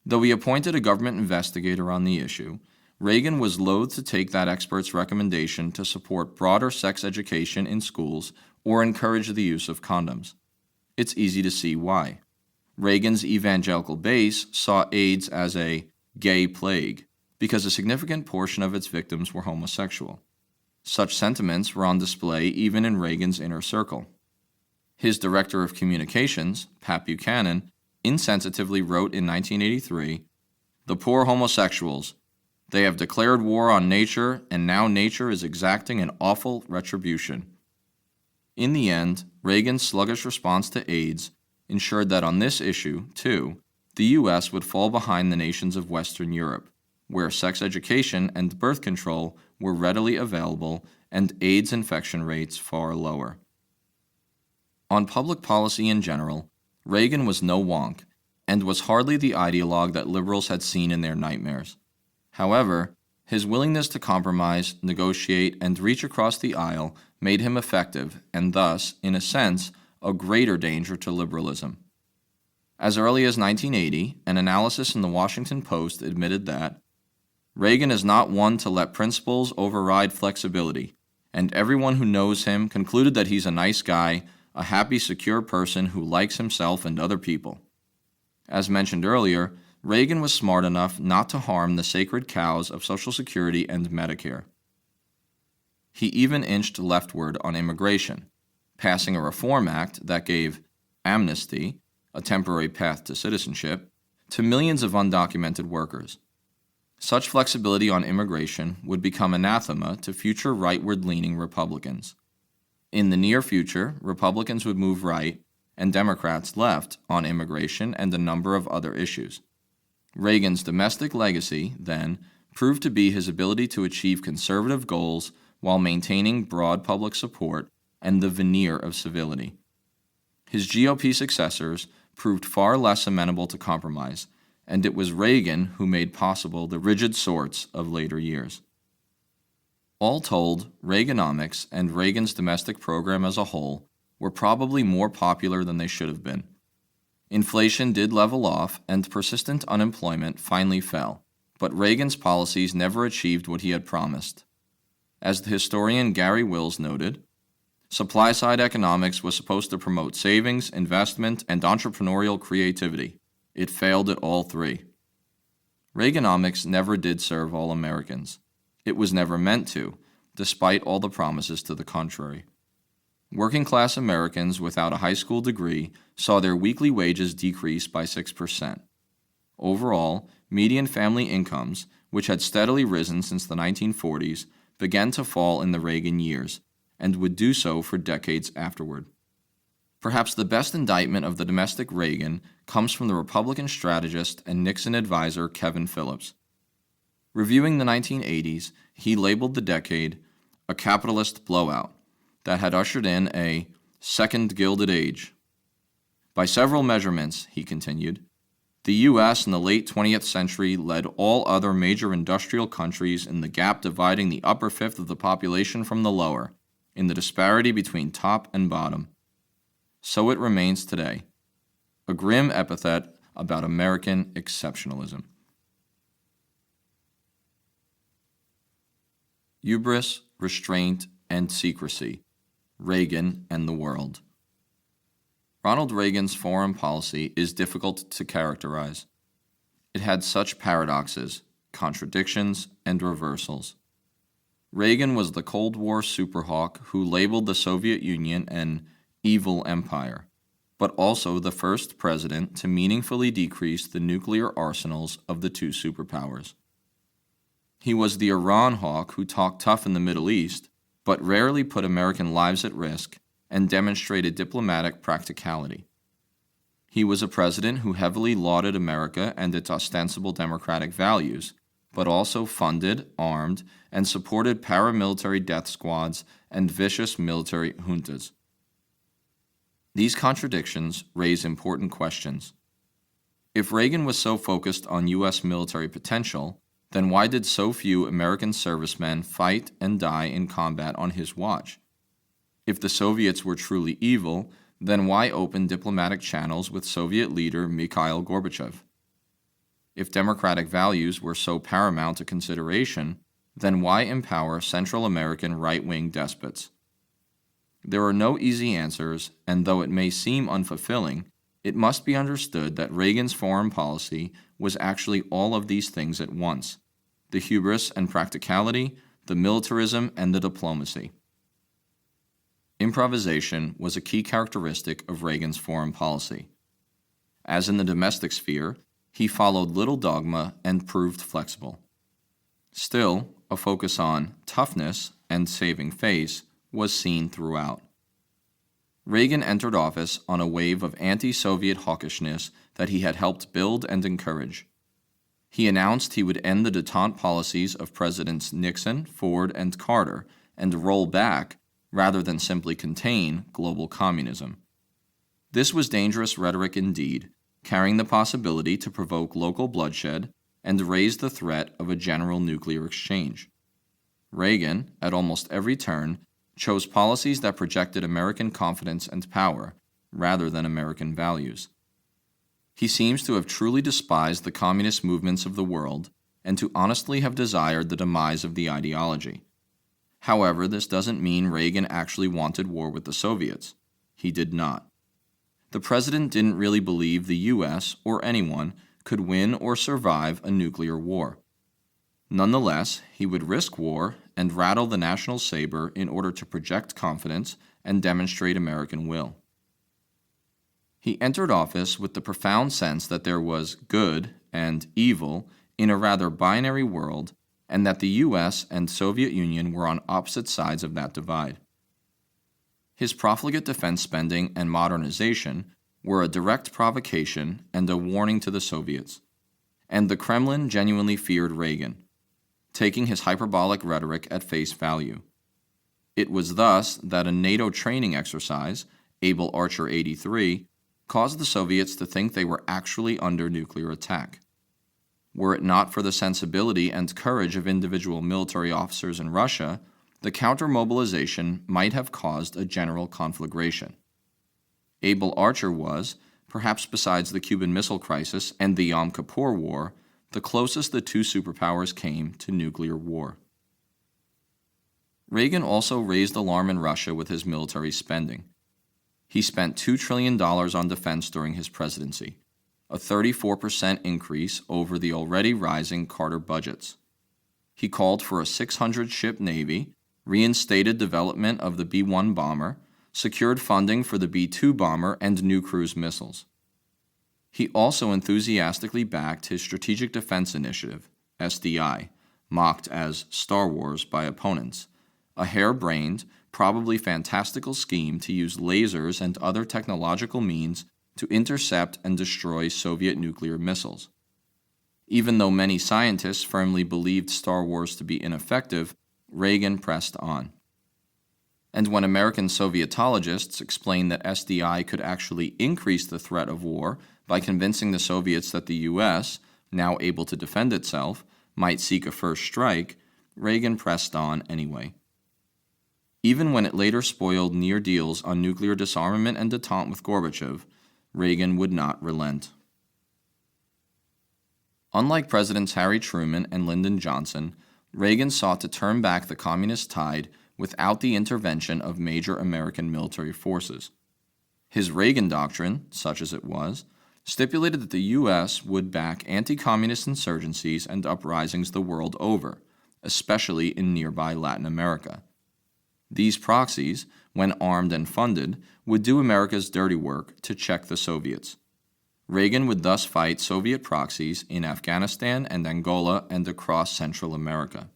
Though he appointed a government investigator on the issue, Reagan was loath to take that expert's recommendation to support broader sex education in schools or encourage the use of condoms. It's easy to see why. Reagan's evangelical base saw AIDS as a gay plague because a significant portion of its victims were homosexual. Such sentiments were on display even in Reagan's inner circle. His director of communications, Pat Buchanan, insensitively wrote in 1983, "The poor homosexuals. They have declared war on nature, and now nature is exacting an awful retribution." In the end, Reagan's sluggish response to AIDS ensured that on this issue, too, the U.S. would fall behind the nations of Western Europe, where sex education and birth control were readily available and AIDS infection rates far lower. On public policy in general, Reagan was no wonk and was hardly the ideologue that liberals had seen in their nightmares. However, his willingness to compromise, negotiate, and reach across the aisle made him effective and thus, in a sense, a greater danger to liberalism. As early as 1980, an analysis in the Washington Post admitted that Reagan is not one to let principles override flexibility, and everyone who knows him concluded that he's a nice guy, a happy, secure person who likes himself and other people. As mentioned earlier, Reagan was smart enough not to harm the sacred cows of Social Security and Medicare. He even inched leftward on immigration, passing a Reform Act that gave amnesty, a temporary path to citizenship, to millions of undocumented workers. Such flexibility on immigration would become anathema to future rightward-leaning Republicans. In the near future, Republicans would move right and Democrats left on immigration and a number of other issues. Reagan's domestic legacy, then, proved to be his ability to achieve conservative goals while maintaining broad public support and the veneer of civility. His GOP successors proved far less amenable to compromise, and it was Reagan who made possible the rigid sorts of later years. All told, Reaganomics and Reagan's domestic program as a whole were probably more popular than they should have been. Inflation did level off, and persistent unemployment finally fell, but Reagan's policies never achieved what he had promised. As the historian Gary Wills noted, supply-side economics was supposed to promote savings, investment, and entrepreneurial creativity. It failed at all three. Reaganomics never did serve all Americans. It was never meant to, despite all the promises to the contrary. Working-class Americans without a high school degree saw their weekly wages decrease by 6%. Overall, median family incomes, which had steadily risen since the 1940s, began to fall in the Reagan years, and would do so for decades afterward. Perhaps the best indictment of the domestic Reagan comes from the Republican strategist and Nixon advisor Kevin Phillips. Reviewing the 1980s, he labeled the decade a capitalist blowout that had ushered in a second Gilded Age. By several measurements, he continued, the U.S. in the late 20th century led all other major industrial countries in the gap dividing the upper fifth of the population from the lower, in the disparity between top and bottom. So it remains today, a grim epithet about American exceptionalism. Hubris, restraint, and secrecy. Reagan and the world. Ronald Reagan's foreign policy is difficult to characterize. It had such paradoxes, contradictions, and reversals. Reagan was the Cold War superhawk who labeled the Soviet Union an evil empire, but also the first president to meaningfully decrease the nuclear arsenals of the two superpowers. He was the Iran hawk who talked tough in the Middle East, but rarely put American lives at risk and demonstrated diplomatic practicality. He was a president who heavily lauded America and its ostensible democratic values, but also funded, armed, and supported paramilitary death squads and vicious military juntas. These contradictions raise important questions. If Reagan was so focused on U.S. military potential, then why did so few American servicemen fight and die in combat on his watch? If the Soviets were truly evil, then why open diplomatic channels with Soviet leader Mikhail Gorbachev? If democratic values were so paramount a consideration, then why empower Central American right-wing despots? There are no easy answers, and though it may seem unfulfilling, it must be understood that Reagan's foreign policy was actually all of these things at once: the hubris and practicality, the militarism and the diplomacy. Improvisation was a key characteristic of Reagan's foreign policy. As in the domestic sphere, he followed little dogma and proved flexible. Still, a focus on toughness and saving face was seen throughout. Reagan entered office on a wave of anti-Soviet hawkishness that he had helped build and encourage. He announced he would end the détente policies of Presidents Nixon, Ford, and Carter and roll back, rather than simply contain, global communism. This was dangerous rhetoric indeed, carrying the possibility to provoke local bloodshed and raise the threat of a general nuclear exchange. Reagan, at almost every turn, chose policies that projected American confidence and power, rather than American values. He seems to have truly despised the communist movements of the world and to honestly have desired the demise of the ideology. However, this doesn't mean Reagan actually wanted war with the Soviets. He did not. The president didn't really believe the U.S. or anyone could win or survive a nuclear war. Nonetheless, he would risk war and rattle the national saber in order to project confidence and demonstrate American will. He entered office with the profound sense that there was good and evil in a rather binary world, and that the U.S. and Soviet Union were on opposite sides of that divide. His profligate defense spending and modernization were a direct provocation and a warning to the Soviets, and the Kremlin genuinely feared Reagan, taking his hyperbolic rhetoric at face value. It was thus that a NATO training exercise, Able Archer 83, caused the Soviets to think they were actually under nuclear attack. Were it not for the sensibility and courage of individual military officers in Russia, the counter-mobilization might have caused a general conflagration. Able Archer was, perhaps besides the Cuban Missile Crisis and the Yom Kippur War, the closest the two superpowers came to nuclear war. Reagan also raised alarm in Russia with his military spending. He spent $2 trillion on defense during his presidency, a 34% increase over the already rising Carter budgets. He called for a 600-ship Navy, reinstated development of the B-1 bomber, secured funding for the B-2 bomber and new cruise missiles. He also enthusiastically backed his Strategic Defense Initiative, SDI, mocked as Star Wars by opponents, a harebrained, probably fantastical scheme to use lasers and other technological means to intercept and destroy Soviet nuclear missiles. Even though many scientists firmly believed Star Wars to be ineffective, Reagan pressed on. And when American Sovietologists explained that SDI could actually increase the threat of war by convincing the Soviets that the U.S., now able to defend itself, might seek a first strike, Reagan pressed on anyway. Even when it later spoiled near deals on nuclear disarmament and détente with Gorbachev, Reagan would not relent. Unlike Presidents Harry Truman and Lyndon Johnson, Reagan sought to turn back the communist tide without the intervention of major American military forces. His Reagan doctrine, such as it was, stipulated that the U.S. would back anti-communist insurgencies and uprisings the world over, especially in nearby Latin America. These proxies, when armed and funded, would do America's dirty work to check the Soviets. Reagan would thus fight Soviet proxies in Afghanistan and Angola and across Central America.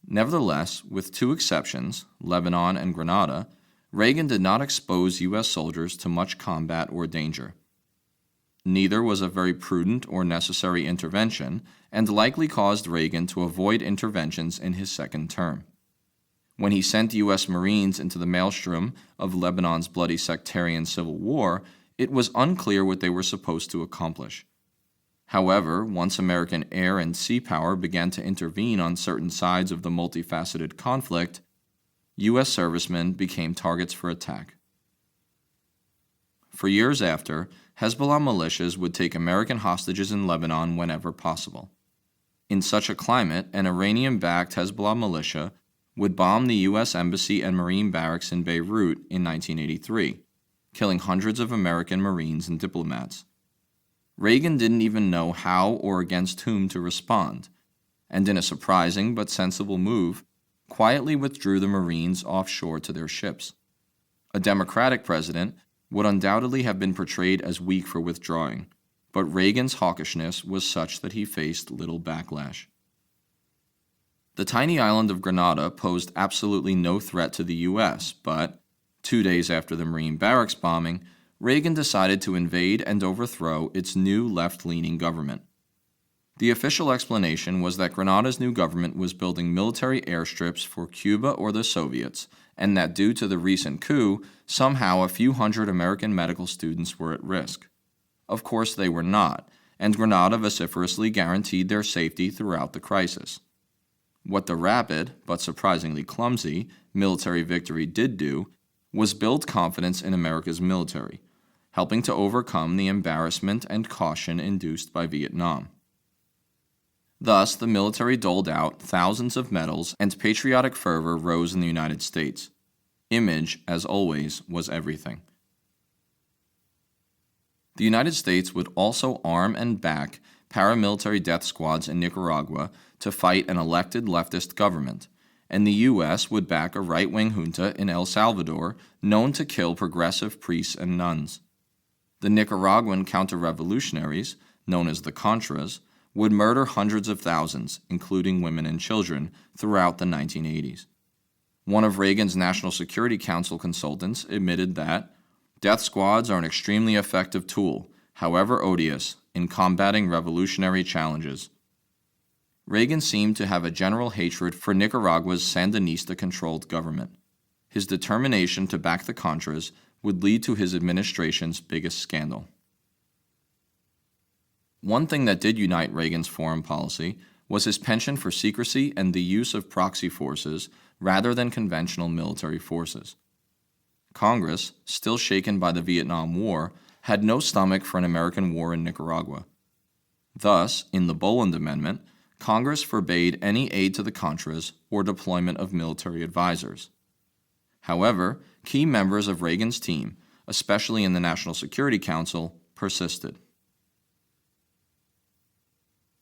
Nevertheless, with two exceptions, Lebanon and Grenada, Reagan did not expose U.S. soldiers to much combat or danger. Neither was a very prudent or necessary intervention, and likely caused Reagan to avoid interventions in his second term. When he sent U.S. Marines into the maelstrom of Lebanon's bloody sectarian civil war, it was unclear what they were supposed to accomplish. However, once American air and sea power began to intervene on certain sides of the multifaceted conflict, U.S. servicemen became targets for attack. For years after, Hezbollah militias would take American hostages in Lebanon whenever possible. In such a climate, an Iranian-backed Hezbollah militia would bomb the U.S. Embassy and Marine barracks in Beirut in 1983, killing hundreds of American Marines and diplomats. Reagan didn't even know how or against whom to respond, and in a surprising but sensible move, quietly withdrew the Marines offshore to their ships. A Democratic president would undoubtedly have been portrayed as weak for withdrawing, but Reagan's hawkishness was such that he faced little backlash. The tiny island of Grenada posed absolutely no threat to the U.S., but, 2 days after the Marine barracks bombing, Reagan decided to invade and overthrow its new left-leaning government. The official explanation was that Grenada's new government was building military airstrips for Cuba or the Soviets, and that due to the recent coup, somehow a few hundred American medical students were at risk. Of course they were not, and Grenada vociferously guaranteed their safety throughout the crisis. What the rapid, but surprisingly clumsy, military victory did do was build confidence in America's military, helping to overcome the embarrassment and caution induced by Vietnam. Thus, the military doled out thousands of medals and patriotic fervor rose in the United States. Image, as always, was everything. The United States would also arm and back paramilitary death squads in Nicaragua to fight an elected leftist government, and the U.S. would back a right-wing junta in El Salvador known to kill progressive priests and nuns. The Nicaraguan counter-revolutionaries, known as the Contras, would murder hundreds of thousands, including women and children, throughout the 1980s. One of Reagan's National Security Council consultants admitted that death squads are an extremely effective tool, however odious, in combating revolutionary challenges. Reagan seemed to have a general hatred for Nicaragua's Sandinista-controlled government. His determination to back the Contras would lead to his administration's biggest scandal. One thing that did unite Reagan's foreign policy was his penchant for secrecy and the use of proxy forces rather than conventional military forces. Congress, still shaken by the Vietnam War, had no stomach for an American war in Nicaragua. Thus, in the Boland Amendment, Congress forbade any aid to the Contras or deployment of military advisors. However, key members of Reagan's team, especially in the National Security Council, persisted.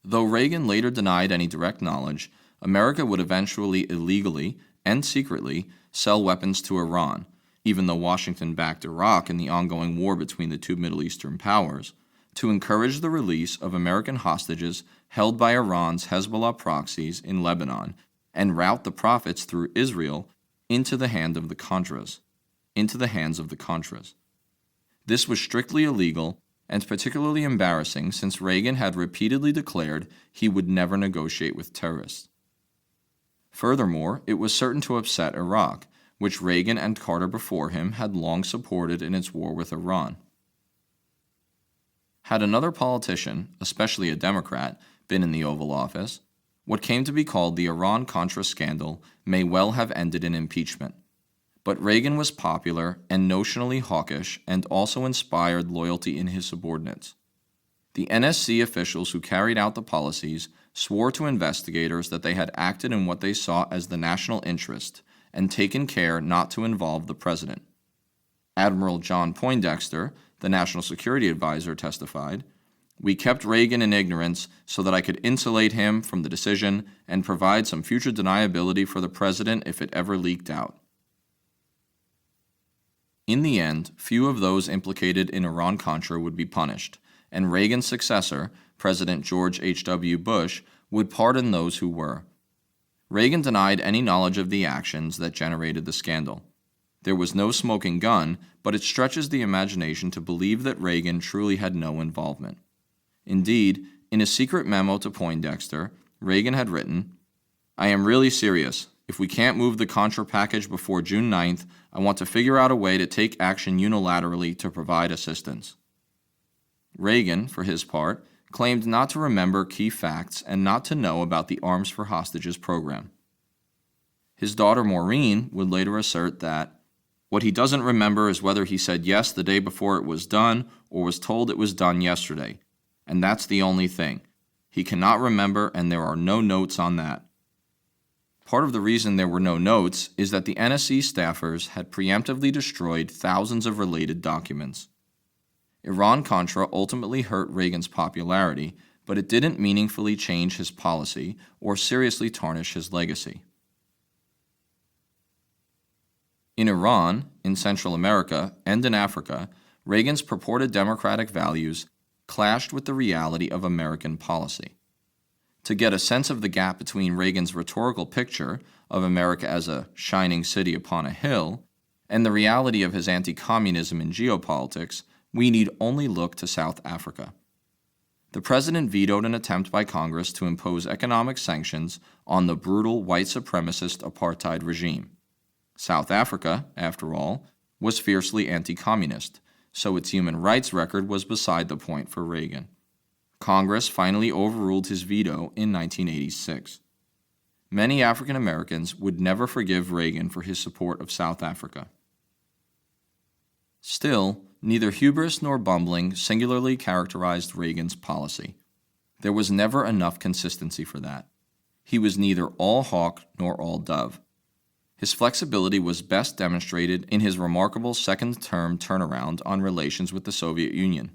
Though Reagan later denied any direct knowledge, America would eventually illegally and secretly sell weapons to Iran, even though Washington backed Iraq in the ongoing war between the two Middle Eastern powers, to encourage the release of American hostages held by Iran's Hezbollah proxies in Lebanon and route the profits through Israel into the hands of the Contras. This was strictly illegal and particularly embarrassing since Reagan had repeatedly declared he would never negotiate with terrorists. Furthermore, it was certain to upset Iraq, which Reagan and Carter before him had long supported in its war with Iran. Had another politician, especially a Democrat, been in the Oval Office, what came to be called the Iran-Contra scandal may well have ended in impeachment. But Reagan was popular and notionally hawkish and also inspired loyalty in his subordinates. The NSC officials who carried out the policies swore to investigators that they had acted in what they saw as the national interest and taken care not to involve the president. Admiral John Poindexter, the National Security Advisor, testified, "We kept Reagan in ignorance so that I could insulate him from the decision and provide some future deniability for the president if it ever leaked out." In the end, few of those implicated in Iran-Contra would be punished, and Reagan's successor, President George H.W. Bush, would pardon those who were. Reagan denied any knowledge of the actions that generated the scandal. There was no smoking gun, but it stretches the imagination to believe that Reagan truly had no involvement. Indeed, in a secret memo to Poindexter, Reagan had written, "I am really serious. If we can't move the Contra package before June 9th, I want to figure out a way to take action unilaterally to provide assistance." Reagan, for his part, claimed not to remember key facts and not to know about the Arms for Hostages program. His daughter Maureen would later assert that, "What he doesn't remember is whether he said yes the day before it was done or was told it was done yesterday. And that's the only thing. He cannot remember and there are no notes on that." Part of the reason there were no notes is that the NSC staffers had preemptively destroyed thousands of related documents. Iran-Contra ultimately hurt Reagan's popularity, but it didn't meaningfully change his policy or seriously tarnish his legacy. In Iran, in Central America, and in Africa, Reagan's purported democratic values clashed with the reality of American policy. To get a sense of the gap between Reagan's rhetorical picture of America as a shining city upon a hill and the reality of his anti-communism in geopolitics, we need only look to South Africa. The president vetoed an attempt by Congress to impose economic sanctions on the brutal white supremacist apartheid regime. South Africa, after all, was fiercely anti-communist, so its human rights record was beside the point for Reagan. Congress finally overruled his veto in 1986. Many African Americans would never forgive Reagan for his support of South Africa. Still, neither hubris nor bumbling singularly characterized Reagan's policy. There was never enough consistency for that. He was neither all hawk nor all dove. His flexibility was best demonstrated in his remarkable second-term turnaround on relations with the Soviet Union.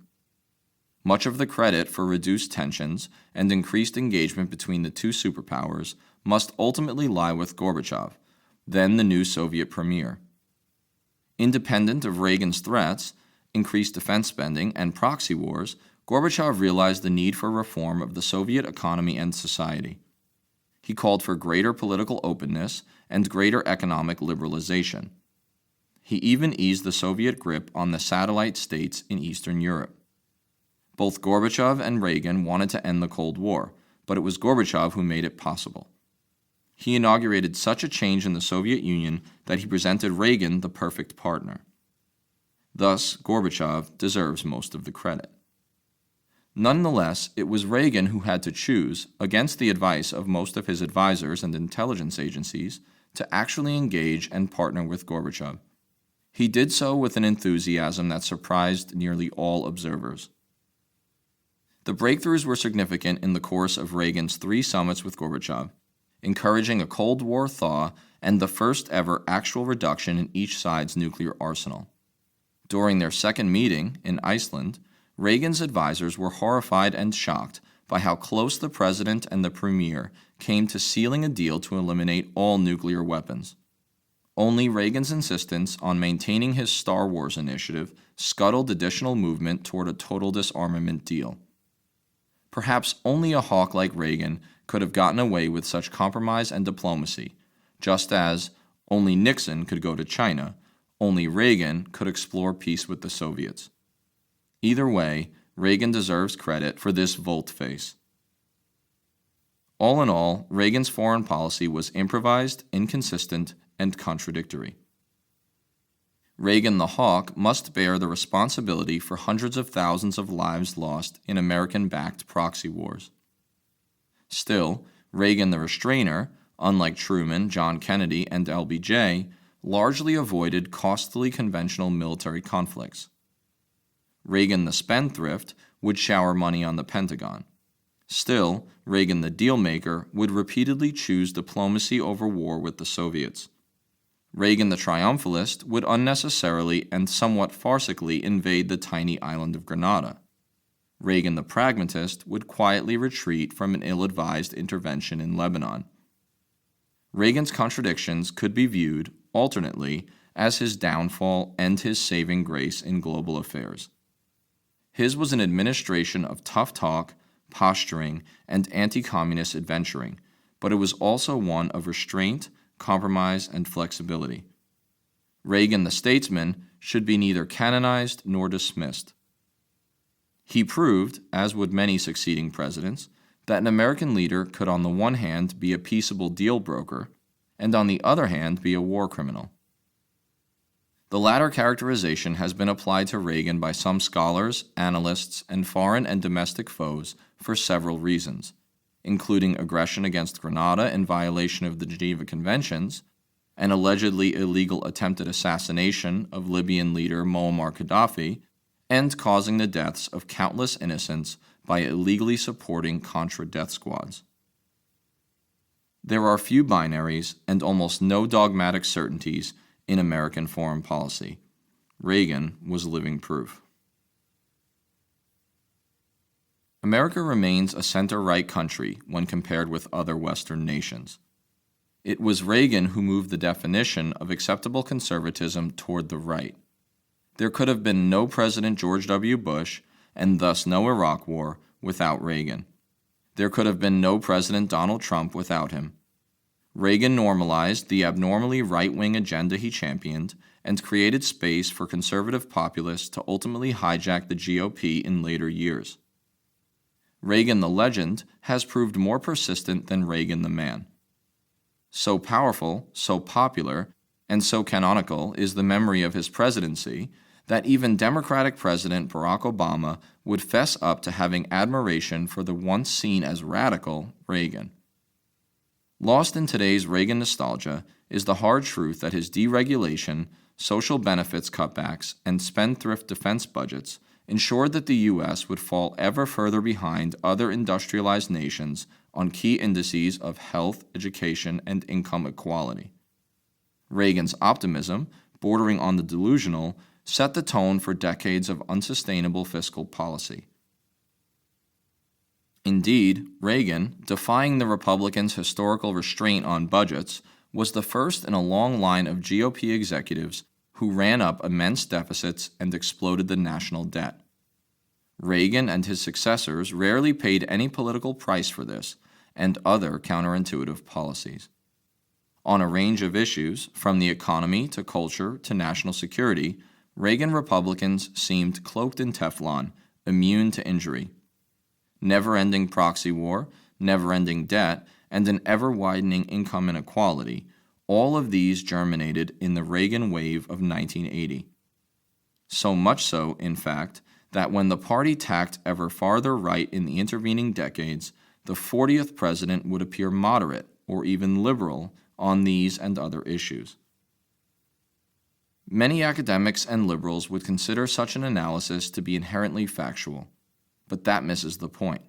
Much of the credit for reduced tensions and increased engagement between the two superpowers must ultimately lie with Gorbachev, then the new Soviet premier. Independent of Reagan's threats, increased defense spending, and proxy wars, Gorbachev realized the need for reform of the Soviet economy and society. He called for greater political openness and greater economic liberalization. He even eased the Soviet grip on the satellite states in Eastern Europe. Both Gorbachev and Reagan wanted to end the Cold War, but it was Gorbachev who made it possible. He inaugurated such a change in the Soviet Union that he presented Reagan the perfect partner. Thus, Gorbachev deserves most of the credit. Nonetheless, it was Reagan who had to choose, against the advice of most of his advisors and intelligence agencies, to actually engage and partner with Gorbachev. He did so with an enthusiasm that surprised nearly all observers. The breakthroughs were significant in the course of Reagan's 3 summits with Gorbachev, encouraging a Cold War thaw and the first ever actual reduction in each side's nuclear arsenal. During their second meeting in Iceland, Reagan's advisors were horrified and shocked by how close the president and the premier came to sealing a deal to eliminate all nuclear weapons. Only Reagan's insistence on maintaining his Star Wars initiative scuttled additional movement toward a total disarmament deal. Perhaps only a hawk like Reagan could have gotten away with such compromise and diplomacy, just as only Nixon could go to China, only Reagan could explore peace with the Soviets. Either way, Reagan deserves credit for this volte-face. All in all, Reagan's foreign policy was improvised, inconsistent, and contradictory. Reagan the hawk must bear the responsibility for hundreds of thousands of lives lost in American-backed proxy wars. Still, Reagan the restrainer, unlike Truman, John Kennedy, and LBJ, largely avoided costly conventional military conflicts. Reagan the spendthrift would shower money on the Pentagon. Still, Reagan the deal-maker would repeatedly choose diplomacy over war with the Soviets. Reagan the triumphalist would unnecessarily and somewhat farcically invade the tiny island of Grenada. Reagan the pragmatist would quietly retreat from an ill-advised intervention in Lebanon. Reagan's contradictions could be viewed, alternately, as his downfall and his saving grace in global affairs. His was an administration of tough talk, posturing, and anti-communist adventuring, but it was also one of restraint, compromise, and flexibility. Reagan the statesman should be neither canonized nor dismissed. He proved, as would many succeeding presidents, that an American leader could on the one hand be a peaceable deal broker, and on the other hand be a war criminal. The latter characterization has been applied to Reagan by some scholars, analysts, and foreign and domestic foes for several reasons, including aggression against Grenada in violation of the Geneva Conventions, an allegedly illegal attempted assassination of Libyan leader Muammar Gaddafi, and causing the deaths of countless innocents by illegally supporting Contra death squads. There are few binaries and almost no dogmatic certainties in American foreign policy. Reagan was living proof. America remains a center-right country when compared with other Western nations. It was Reagan who moved the definition of acceptable conservatism toward the right. There could have been no President George W. Bush, and thus no Iraq War, without Reagan. There could have been no President Donald Trump without him. Reagan normalized the abnormally right-wing agenda he championed and created space for conservative populists to ultimately hijack the GOP in later years. Reagan the legend has proved more persistent than Reagan the man. So powerful, so popular, and so canonical is the memory of his presidency that even Democratic President Barack Obama would fess up to having admiration for the once seen as radical Reagan. Lost in today's Reagan nostalgia is the hard truth that his deregulation, social benefits cutbacks, and spendthrift defense budgets ensured that the U.S. would fall ever further behind other industrialized nations on key indices of health, education, and income equality. Reagan's optimism, bordering on the delusional, set the tone for decades of unsustainable fiscal policy. Indeed, Reagan, defying the Republicans' historical restraint on budgets, was the first in a long line of GOP executives who ran up immense deficits and exploded the national debt. Reagan and his successors rarely paid any political price for this and other counterintuitive policies. On a range of issues, from the economy to culture to national security, Reagan Republicans seemed cloaked in Teflon, immune to injury. Never-ending proxy war, never-ending debt, and an ever-widening income inequality, all of these germinated in the Reagan wave of 1980. So much so, in fact, that when the party tacked ever farther right in the intervening decades, the 40th president would appear moderate or even liberal on these and other issues. Many academics and liberals would consider such an analysis to be inherently factual, but that misses the point.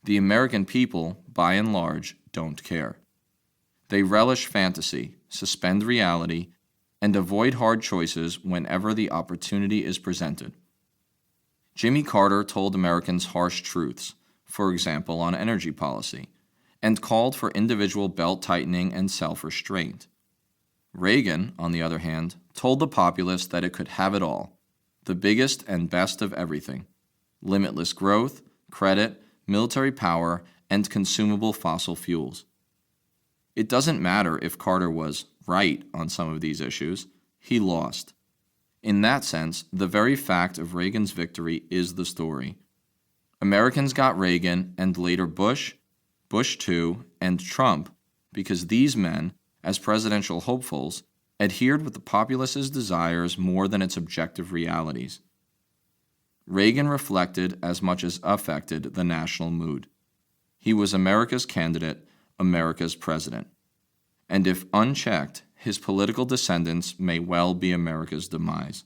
The American people, by and large, don't care. They relish fantasy, suspend reality, and avoid hard choices whenever the opportunity is presented. Jimmy Carter told Americans harsh truths, for example on energy policy, and called for individual belt-tightening and self-restraint. Reagan, on the other hand, told the populace that it could have it all, the biggest and best of everything: limitless growth, credit, military power, and consumable fossil fuels. It doesn't matter if Carter was right on some of these issues, he lost. In that sense, the very fact of Reagan's victory is the story. Americans got Reagan and later Bush, Bush II, and Trump because these men, as presidential hopefuls, adhered with the populace's desires more than its objective realities. Reagan reflected as much as affected the national mood. He was America's candidate, America's president. And if unchecked, his political descendants may well be America's demise.